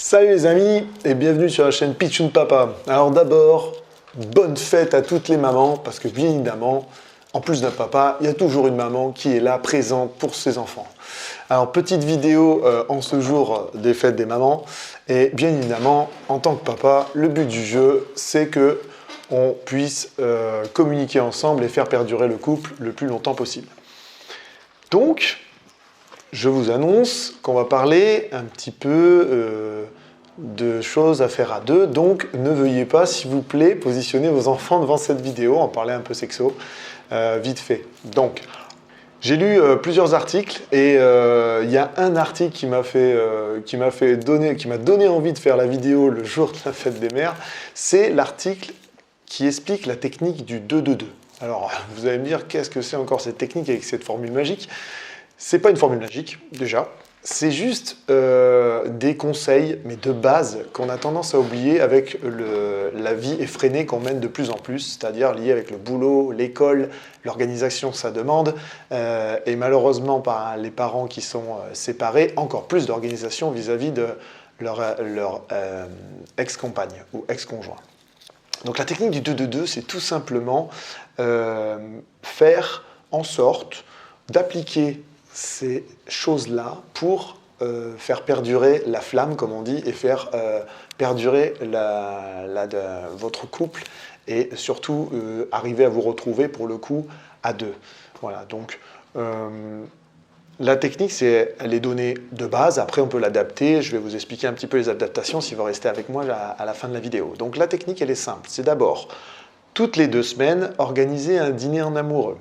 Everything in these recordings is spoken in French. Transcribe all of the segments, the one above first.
Salut les amis et bienvenue sur la chaîne Pitchoun Papa. Alors d'abord, bonne fête à toutes les mamans parce que bien évidemment, en plus d'un papa, il y a toujours une maman qui est là, présente pour ses enfants. Alors petite vidéo en ce jour des fêtes des mamans et bien évidemment, en tant que papa, le but du jeu, c'est que on puisse communiquer ensemble et faire perdurer le couple le plus longtemps possible. Donc, je vous annonce qu'on va parler un petit peu de choses à faire à deux, donc ne veuillez pas, s'il vous plaît, positionner vos enfants devant cette vidéo, en parler un peu sexo, vite fait. Donc, j'ai lu plusieurs articles et il y a un article qui m'a donné envie de faire la vidéo le jour de la fête des mères, c'est l'article qui explique la technique du 2-2-2. Alors, vous allez me dire, qu'est-ce que c'est encore cette technique avec cette formule magique ? C'est pas une formule magique, déjà. C'est juste des conseils, mais de base, qu'on a tendance à oublier avec la vie effrénée qu'on mène de plus en plus, c'est-à-dire liée avec le boulot, l'école, l'organisation que ça demande, et malheureusement, par les parents qui sont séparés, encore plus d'organisation vis-à-vis de leur ex-compagne ou ex-conjoint. Donc la technique du 2-2-2, c'est tout simplement faire en sorte d'appliquer ces choses-là pour faire perdurer la flamme, comme on dit, et faire perdurer votre couple et surtout arriver à vous retrouver pour le coup à deux. Voilà, donc la technique, elle est donnée de base, après on peut l'adapter, je vais vous expliquer un petit peu les adaptations si vous restez avec moi à la fin de la vidéo. Donc la technique, elle est simple, c'est d'abord, toutes les 2 semaines, organiser un dîner en amoureux.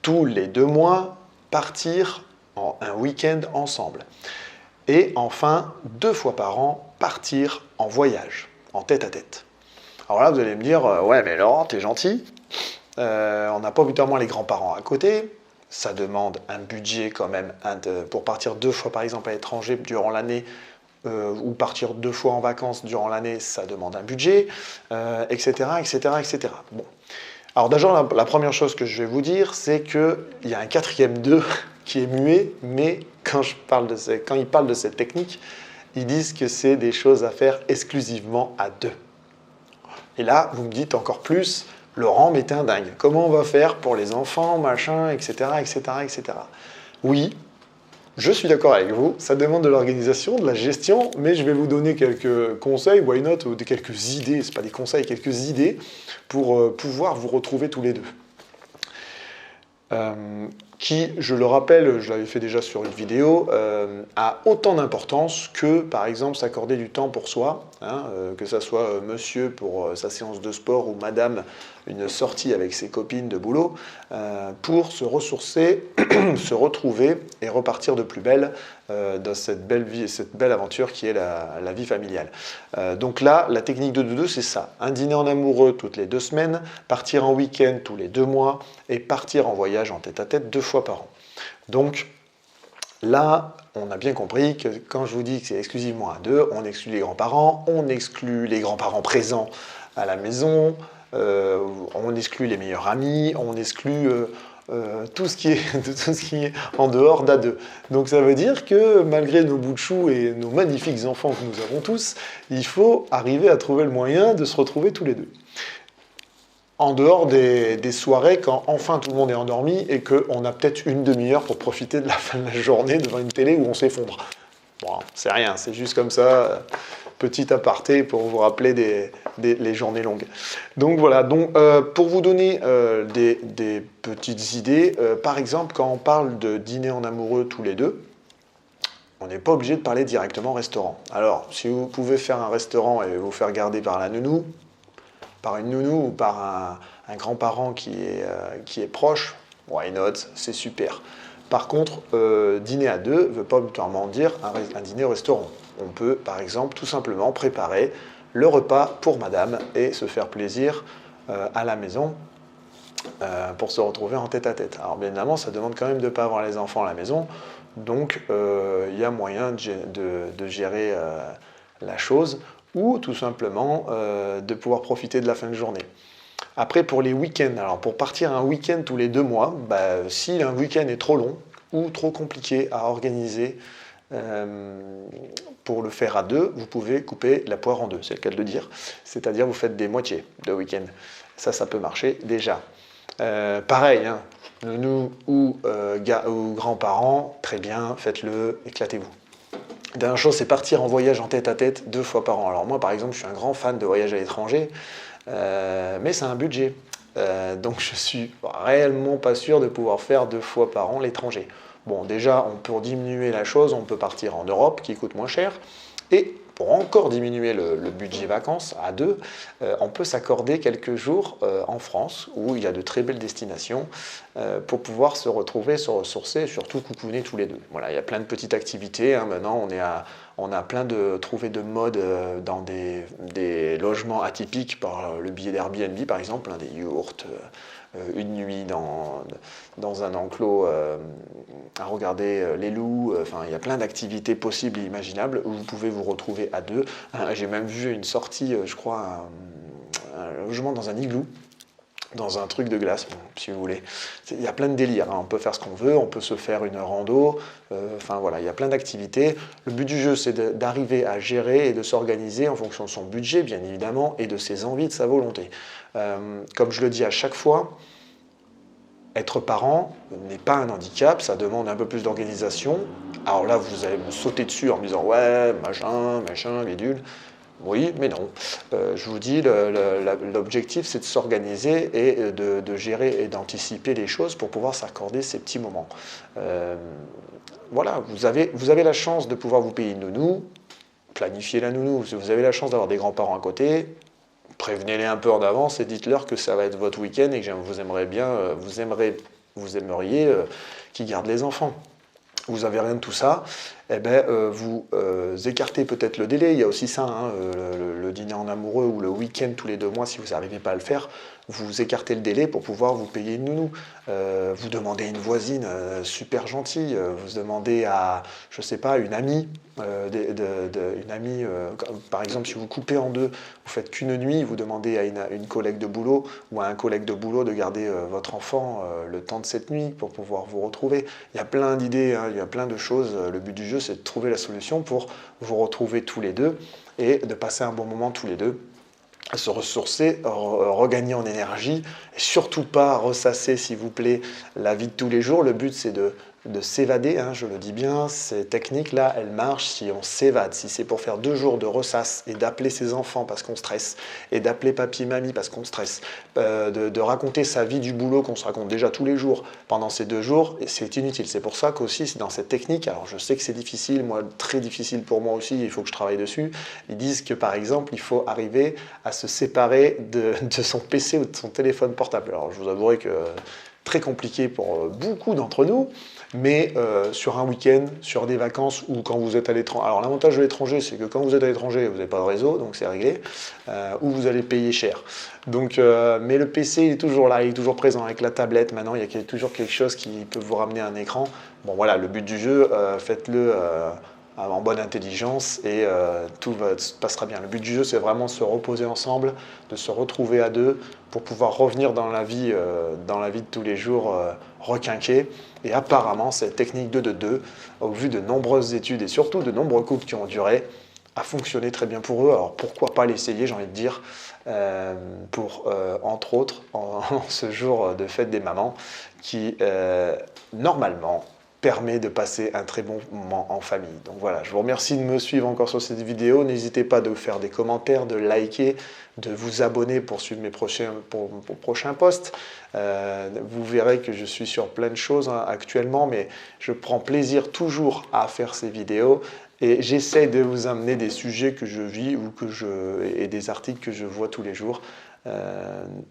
Tous les 2 mois, partir en un week-end ensemble. Et enfin, 2 fois par an, partir en voyage, en tête-à-tête. Alors là, vous allez me dire, ouais mais Laurent, t'es gentil, on n'a pas obligatoirement les grands-parents à côté, ça demande un budget quand même, pour partir 2 fois par exemple à l'étranger durant l'année, ou partir 2 fois en vacances durant l'année, ça demande un budget, etc., etc., etc. Bon. Alors d'abord, la première chose que je vais vous dire, c'est qu'il y a un 4e 2 qui est muet, mais quand ils parlent de cette technique, ils disent que c'est des choses à faire exclusivement à 2. Et là, vous me dites encore plus, Laurent, mais t'es un dingue. Comment on va faire pour les enfants, machin, etc., etc., etc. Oui, je suis d'accord avec vous, ça demande de l'organisation, de la gestion, mais je vais vous donner quelques conseils, why not, ou quelques idées, c'est pas des conseils, quelques idées pour pouvoir vous retrouver tous les deux. Qui, je le rappelle, je l'avais fait déjà sur une vidéo, a autant d'importance que, par exemple, s'accorder du temps pour soi, hein, que ça soit monsieur pour sa séance de sport ou madame une sortie avec ses copines de boulot, pour se ressourcer, se retrouver et repartir de plus belle dans cette belle vie et cette belle aventure qui est la vie familiale. Donc là, la technique de 2-2, c'est ça. Un dîner en amoureux toutes les 2 semaines, partir en week-end tous les 2 mois et partir en voyage en tête-à-tête 2 fois par an. Donc là, on a bien compris que quand je vous dis que c'est exclusivement à 2, on exclut les grands-parents, on exclut les grands-parents présents à la maison, on exclut les meilleurs amis, on exclut tout ce qui est en dehors d'A2. Donc ça veut dire que malgré nos bouts de chou et nos magnifiques enfants que nous avons tous, il faut arriver à trouver le moyen de se retrouver tous les deux. En dehors des soirées, quand enfin tout le monde est endormi et qu'on a peut-être une demi-heure pour profiter de la fin de la journée devant une télé où on s'effondre. Bon, c'est rien, c'est juste comme ça, petit aparté pour vous rappeler les journées longues. Donc voilà, pour vous donner des petites idées, par exemple, quand on parle de dîner en amoureux tous les deux, on n'est pas obligé de parler directement restaurant. Alors, si vous pouvez faire un restaurant et vous faire garder par la nounou, par une nounou ou par un grand-parent qui est proche, why not, c'est super. Par contre, dîner à 2 ne veut pas obligatoirement dire un dîner au restaurant. On peut, par exemple, tout simplement préparer le repas pour madame et se faire plaisir à la maison pour se retrouver en tête-à-tête. Alors bien évidemment, ça demande quand même de ne pas avoir les enfants à la maison, donc il y a moyen de gérer la chose ou tout simplement de pouvoir profiter de la fin de journée. Après, pour les week-ends, alors pour partir un week-end tous les 2 mois, si un week-end est trop long ou trop compliqué à organiser pour le faire à deux, vous pouvez couper la poire en deux, c'est le cas de le dire. C'est-à-dire vous faites des moitiés de week-end. Ça peut marcher déjà. Pareil, hein, nounou ou grands-parents, très bien, faites-le, éclatez-vous. Dernière chose, c'est partir en voyage en tête-à-tête 2 fois par an. Alors moi, par exemple, je suis un grand fan de voyage à l'étranger, mais c'est un budget. Donc je suis réellement pas sûr de pouvoir faire 2 fois par an l'étranger. Bon, déjà, pour diminuer la chose, on peut partir en Europe, qui coûte moins cher, et pour encore diminuer le budget vacances à deux, on peut s'accorder quelques jours en France, où il y a de très belles destinations, pour pouvoir se retrouver, se ressourcer, et surtout coucouner tous les deux. Voilà, il y a plein de petites activités, hein. Maintenant, on a plein de trouvé de modes dans des logements atypiques par le biais d'Airbnb, par exemple, hein, des yurts, une nuit dans un enclos à regarder les loups. Enfin, il y a plein d'activités possibles et imaginables où vous pouvez vous retrouver à deux. J'ai même vu une sortie, je crois, un logement dans un igloo, dans un truc de glace, bon, si vous voulez. Il y a plein de délires, hein. On peut faire ce qu'on veut, on peut se faire une rando, enfin voilà, il y a plein d'activités. Le but du jeu, c'est d'arriver à gérer et de s'organiser en fonction de son budget, bien évidemment, et de ses envies, de sa volonté. Comme je le dis à chaque fois, être parent n'est pas un handicap, ça demande un peu plus d'organisation. Alors là, vous allez me sauter dessus en me disant « ouais, machin, bidule ». Oui, mais non. Je vous dis, l'objectif, c'est de s'organiser et de gérer et d'anticiper les choses pour pouvoir s'accorder ces petits moments. Voilà, vous avez la chance de pouvoir vous payer une nounou, planifiez la nounou. Si vous avez la chance d'avoir des grands-parents à côté, prévenez-les un peu en avance et dites-leur que ça va être votre week-end et que vous aimeriez qu'ils gardent les enfants. Vous n'avez rien de tout ça, eh ben, vous écartez peut-être le délai. Il y a aussi ça, hein, le dîner en amoureux ou le week-end tous les 2 mois, si vous n'arrivez pas à le faire, vous écartez le délai pour pouvoir vous payer une nounou. Vous demandez à une voisine super gentille, vous demandez à, je sais pas, une amie, par exemple, si vous coupez en deux, vous faites qu'une nuit, vous demandez à une collègue de boulot ou à un collègue de boulot de garder votre enfant le temps de cette nuit pour pouvoir vous retrouver. Il y a plein d'idées, hein, il y a plein de choses. Le but du jeu, c'est de trouver la solution pour vous retrouver tous les deux et de passer un bon moment tous les deux, se ressourcer, regagner en énergie, et surtout pas ressasser, s'il vous plaît, la vie de tous les jours. Le but, c'est de s'évader, hein, je le dis bien, ces techniques-là, elles marchent si on s'évade. Si c'est pour faire 2 jours de ressasse et d'appeler ses enfants parce qu'on stresse, et d'appeler papy et mamie parce qu'on stresse, de raconter sa vie du boulot qu'on se raconte déjà tous les jours pendant ces 2 jours, c'est inutile. C'est pour ça qu'aussi, c'est dans cette technique, alors je sais que c'est difficile, moi, très difficile pour moi aussi, il faut que je travaille dessus, ils disent que par exemple, il faut arriver à se séparer de son PC ou de son téléphone portable. Alors je vous avouerai que très compliqué pour beaucoup d'entre nous, mais sur un week-end, sur des vacances ou quand vous êtes à l'étranger. Alors l'avantage de l'étranger, c'est que quand vous êtes à l'étranger, vous n'avez pas de réseau, donc c'est réglé, ou vous allez payer cher. Donc, mais le PC, il est toujours là, il est toujours présent avec la tablette. Maintenant, il y a toujours quelque chose qui peut vous ramener un écran. Bon voilà, le but du jeu, faites-le en bonne intelligence et tout se passera bien. Le but du jeu, c'est vraiment de se reposer ensemble, de se retrouver à deux pour pouvoir revenir dans la vie de tous les jours requinquée. Et apparemment, cette technique 2-2-2, au vu de nombreuses études et surtout de nombreux couples qui ont duré, a fonctionné très bien pour eux. Alors pourquoi pas l'essayer, j'ai envie de dire, pour, entre autres, en ce jour de fête des mamans qui, normalement, permet de passer un très bon moment en famille. Donc voilà, je vous remercie de me suivre encore sur cette vidéo. N'hésitez pas de faire des commentaires, de liker, de vous abonner pour suivre mes prochains posts. Vous verrez que je suis sur plein de choses actuellement, mais je prends plaisir toujours à faire ces vidéos et j'essaie de vous amener des sujets que je vis et des articles que je vois tous les jours.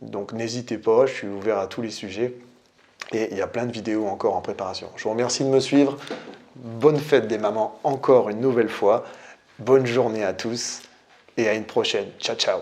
Donc n'hésitez pas, je suis ouvert à tous les sujets. Et il y a plein de vidéos encore en préparation. Je vous remercie de me suivre. Bonne fête des mamans encore une nouvelle fois. Bonne journée à tous et à une prochaine. Ciao, ciao.